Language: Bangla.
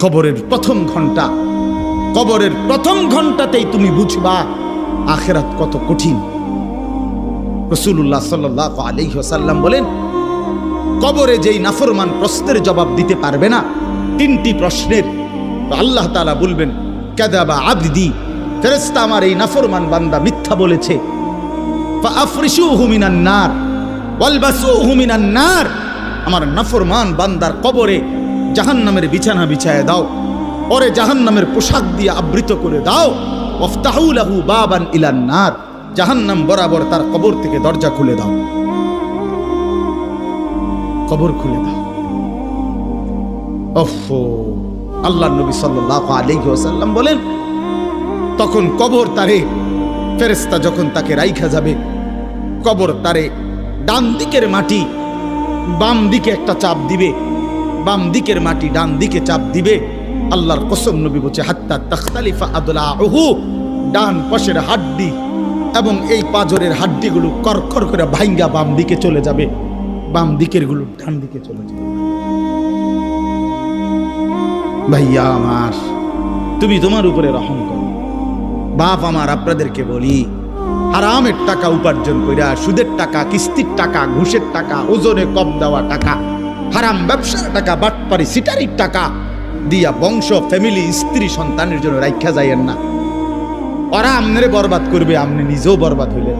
কবরের প্রথম ঘন্টা, কবরের প্রথম ঘন্টাতেই তুমি বুঝবা আখিরাত কত কঠিন। রাসূলুল্লাহ সাল্লাল্লাহু আলাইহি ওয়াসাল্লাম বলেন, কবরে যেই নাফরমান প্রশ্নের জবাব দিতে পারবে না, তিনটি প্রশ্নের, আল্লাহ তাআলা বলবেন কাযাবা আবদি, ফেরেশতা আমার এই নাফরমান বান্দা মিথ্যা বলেছে। ফাআফরিশুহু মিনান নার ওয়ালবাসুহু মিনান নার, আমার নাফরমান বান্দার কবরে জাহান্নামের বিছানা বিছায় দাও, ওরে জাহান্নামের পোশাক দিয়ে আবৃত করে দাও। ওয়াফতাহু লাহু বাবান ইলান নার, জাহান্নাম বরাবর তার কবর থেকে দরজা খুলে দাও, কবর খুলে দাও। ওফো, আল্লাহর নবী সাল্লাল্লাহু আলাইহি ওয়াসাল্লাম বলেন, তখন কবর তারে, ফেরেশতা যখন তাকে রাইখা যাবে, কবর তারে ডান দিকের মাটি বাম দিকে একটা চাপ দিবে, বাম দিকের মাটি ডান দিকে চাপ দিবে। আল্লাহর কসম, নবী বলছে হাত্তা তাখতালিফা আদলাউহু, ডান পাশের হাড্ডি এবং এই পাজরের হাড্ডিগুলো করকর করে ভাঙ্গা বাম দিকে চলে যাবে, বাম দিকের গুলো ডান দিকে চলে যাবে। ভাইয়া আমার, তুমি তোমার উপরে রহম করো। বাপ আমার, আপনাদেরকে বলি, হারামের টাকা উপার্জন কইরা, সুদের টাকা, কিস্তির টাকা, ঘুষের টাকা, ওজনে কম দেওয়া টাকা, হারাম ব্যবসার টাকা, বাটপারি সিটারির টাকা দিয়া বংশ, ফ্যামিলি, স্ত্রী, সন্তানের জন্য রাইখা যাইয়েন না। ওরা আমনে বরবাদ করবে, আপনি নিজেও বরবাদ হইলেন।